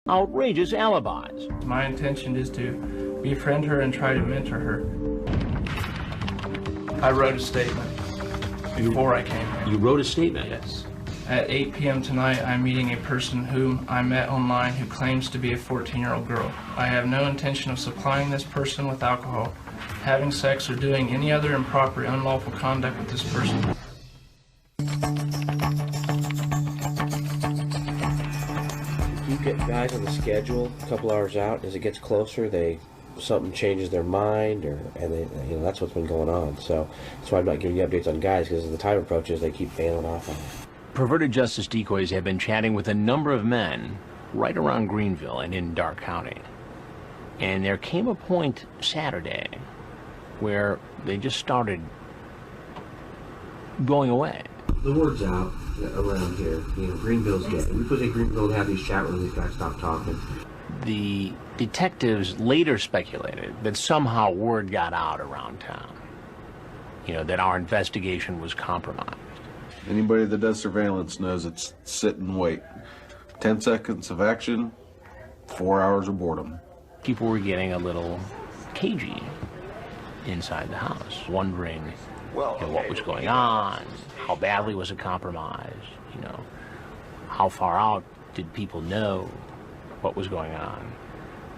outrageous alibis. My intention is to befriend her and try to mentor her. I wrote a statement before I came here. You wrote a statement? Yes. At 8 p.m. tonight, I'm meeting a person whom I met online who claims to be a 14-year-old girl. I have no intention of supplying this person with alcohol, having sex, or doing any other improper, unlawful conduct with this person. You get guys on the schedule a couple hours out. As it gets closer, something changes their mind, that's what's been going on. So that's why I'm not giving you updates on guys, because as the time approaches, they keep bailing off on it. Perverted justice decoys have been chatting with a number of men right around Greenville and in Dark County. And there came a point Saturday where they just started going away. The word's out around here. Greenville's getting. We put in Greenville to have these chat rooms, these guys stop talking. The detectives later speculated that somehow word got out around town, that our investigation was compromised. Anybody that does surveillance knows it's sit and wait. 10 seconds of action, 4 hours of boredom. People were getting a little cagey inside the house, wondering what was going on, how badly was it compromised, how far out did people know what was going on.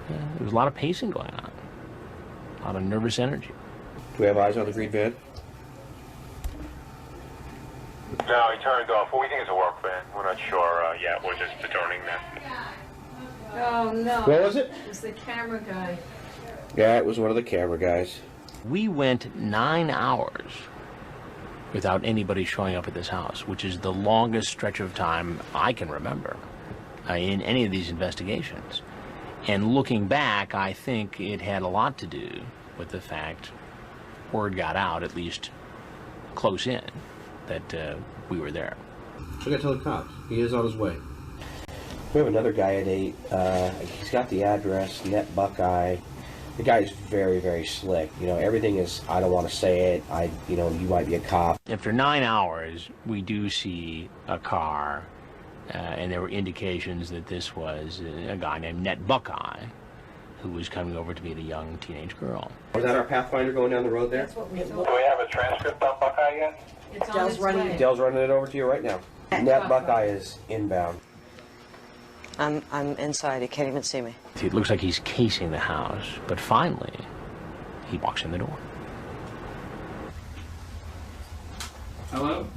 There was a lot of pacing going on, a lot of nervous energy. Do we have eyes on the green van? No, he turned off. Well, we think it's a work van. We're not sure yet. We're just determining that. Oh, no. What was it? It was the camera guy. Yeah, it was one of the camera guys. We went 9 hours without anybody showing up at this house, which is the longest stretch of time I can remember in any of these investigations. And looking back, I think it had a lot to do with the fact word got out, at least close in, that we were there. So I got to tell the cops. He is on his way. We have another guy at 8. He's got the address, Net Buckeye. The guy is very, very slick. Everything is, I don't want to say it. You might be a cop. After 9 hours, we do see a car, and there were indications that this was a guy named Net Buckeye, who was coming over to meet a young teenage girl. Was that our Pathfinder going down the road there? That's what we thought. Do we have a transcript on Buckeye yet? It's on its way. Dale's running it over to you right now. Net Buckeye is inbound. I'm inside. He can't even see me. It looks like he's casing the house, but finally, he walks in the door. Hello?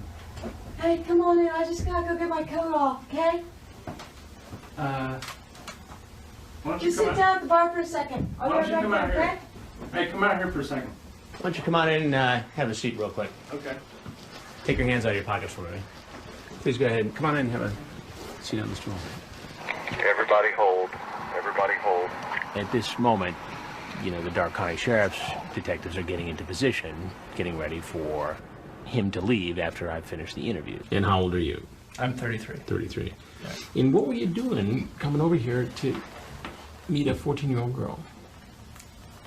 Hey, come on in. I just gotta go get my coat off, okay? Why don't Just sit down at the bar for a second. I'll Why be don't you right come back out there, here? okay? Hey, come out here for a second. Why don't you come on in and have a seat real quick. Okay. Take your hands out of your pockets for me. Please go ahead. Come on in and have a seat on the stool. Everybody hold. Everybody hold. At this moment, the Dark County Sheriff's detectives are getting into position, getting ready for him to leave after I've finished the interview. And how old are you? I'm 33. 33. Right. And what were you doing coming over here to meet a 14-year-old girl?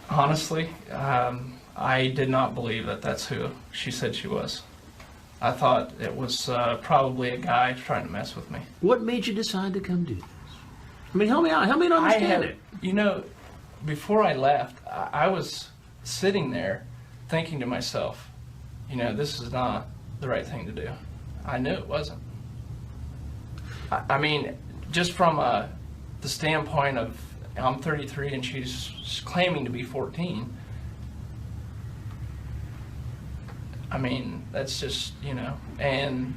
Honestly, I did not believe that that's who she said she was. I thought it was probably a guy trying to mess with me. What made you decide to come do this? I mean, help me out. Help me to understand it. Before I left, I was sitting there thinking to myself, this is not the right thing to do. I knew it wasn't. I mean, just from the standpoint of I'm 33 and she's claiming to be 14. I mean, that's just, and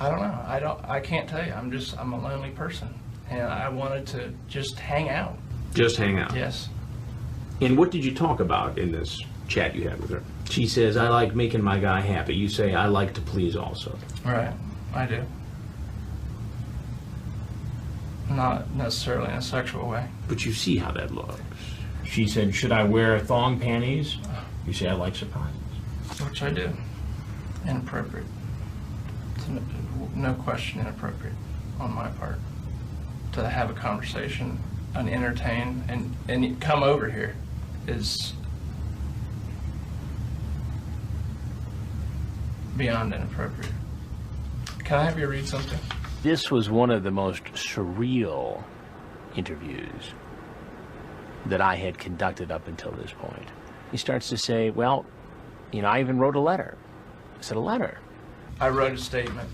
I don't know. I can't tell you. I'm a lonely person, and I wanted to just hang out. Just hang out? Yes. And what did you talk about in this chat you had with her? She says, I like making my guy happy. You say, I like to please also. Right. I do. Not necessarily in a sexual way. But you see how that looks. She said, should I wear thong panties? You say, I like surprises. Which I do. Inappropriate. It's no question inappropriate on my part. To have a conversation and entertain and come over here is beyond inappropriate. Can I have you read something? This was one of the most surreal interviews that I had conducted up until this point. He starts to say, well, you know, I even wrote a letter. I said, a letter? I wrote a statement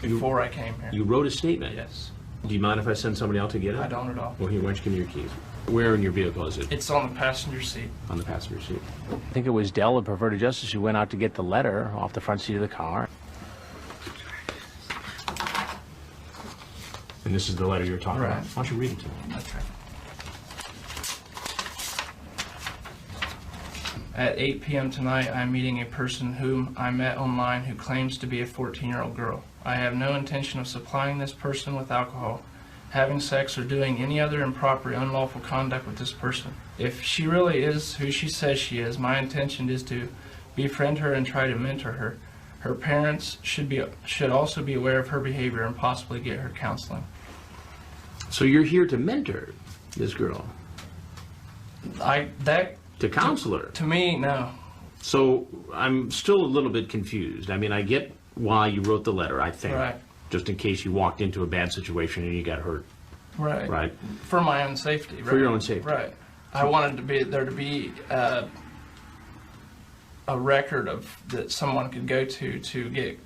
before I came here. You wrote a statement? Yes. Do you mind if I send somebody out to get it? I don't at all. Well, here, why don't you give me your keys? Where in your vehicle is it? It's on the passenger seat. On the passenger seat. I think it was Dell, the perverted justice, who went out to get the letter off the front seat of the car. And this is the letter you're talking about? Why don't you read it to me? That's right. At 8 p.m. tonight, I'm meeting a person whom I met online who claims to be a 14-year-old girl. I have no intention of supplying this person with alcohol, having sex, or doing any other improper, unlawful conduct with this person. If she really is who she says she is, my intention is to befriend her and try to mentor her. Her parents should also be aware of her behavior and possibly get her counseling. So you're here to mentor this girl? To counsel her? To me, no. So I'm still a little bit confused. I mean, I get why you wrote the letter, I think. Right. Just in case you walked into a bad situation and you got hurt. Right. Right. For my own safety. Right? For your own safety. Right. I wanted there to be a record of that someone could go to get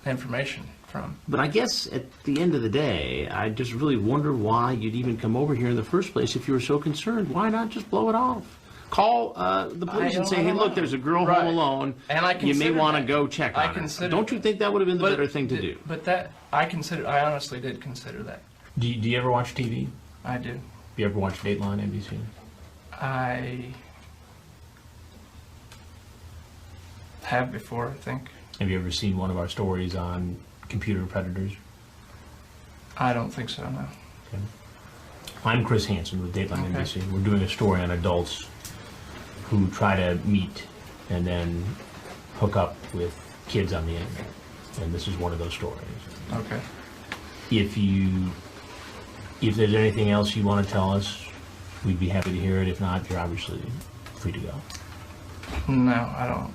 information from. But I guess at the end of the day, I just really wonder why you'd even come over here in the first place if you were so concerned. Why not just blow it off? Call the police and say, hey, look, there's a girl home alone. And you may want to go check on her. Don't you think that would have been the better thing to do? But I honestly did consider that. Do you ever watch TV? I do. You ever watch Dateline, NBC? I have before, I think. Have you ever seen one of our stories on computer predators? I don't think so, no. Okay. I'm Chris Hansen with Dateline NBC. We're doing a story on adults who try to meet and then hook up with kids on the internet. And this is one of those stories. Okay. If there's anything else you want to tell us, we'd be happy to hear it. If not, you're obviously free to go. No, I don't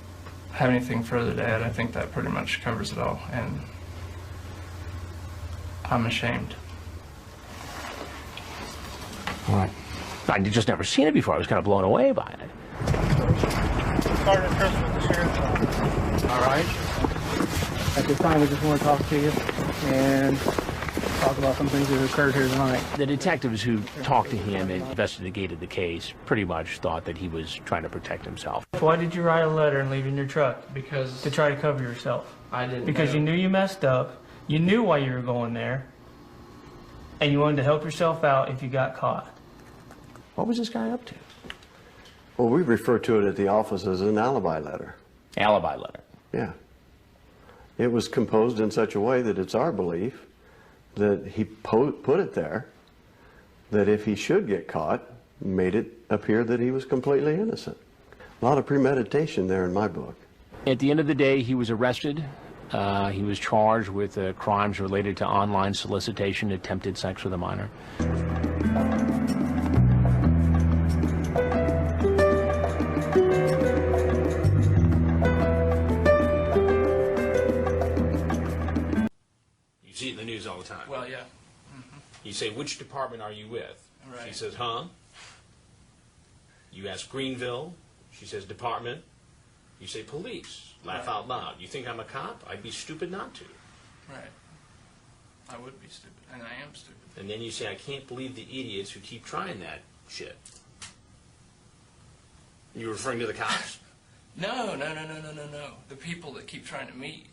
have anything further to add. I think that pretty much covers it all, and I'm ashamed. All right. I'd just never seen it before. I was kind of blown away by it. Sergeant Chris with the Sheriff's Office. All right. At this time, we just want to talk to you and talk about some things that occurred here tonight. The detectives who talked to him and investigated the case pretty much thought that he was trying to protect himself. Why did you write a letter and leave it in your truck? Because to try to cover yourself. I didn't. Because you knew you messed up. You knew why you were going there, and you wanted to help yourself out if you got caught. What was this guy up to? Well, we refer to it at the office as an alibi letter. Alibi letter? Yeah. It was composed in such a way that it's our belief that he put it there, that if he should get caught, made it appear that he was completely innocent. A lot of premeditation there in my book. At the end of the day, he was arrested. He was charged with crimes related to online solicitation, attempted sex with a minor. You see it in the news all the time. Well, yeah. You say, which department are you with? Right. She says, huh? You ask Greenville. She says, department. You say, police. Laugh out loud. You think I'm a cop? I'd be stupid not to. Right. I would be stupid, and I am stupid. And then you say, I can't believe the idiots who keep trying that shit. You referring to the cops? No. The people that keep trying to meet.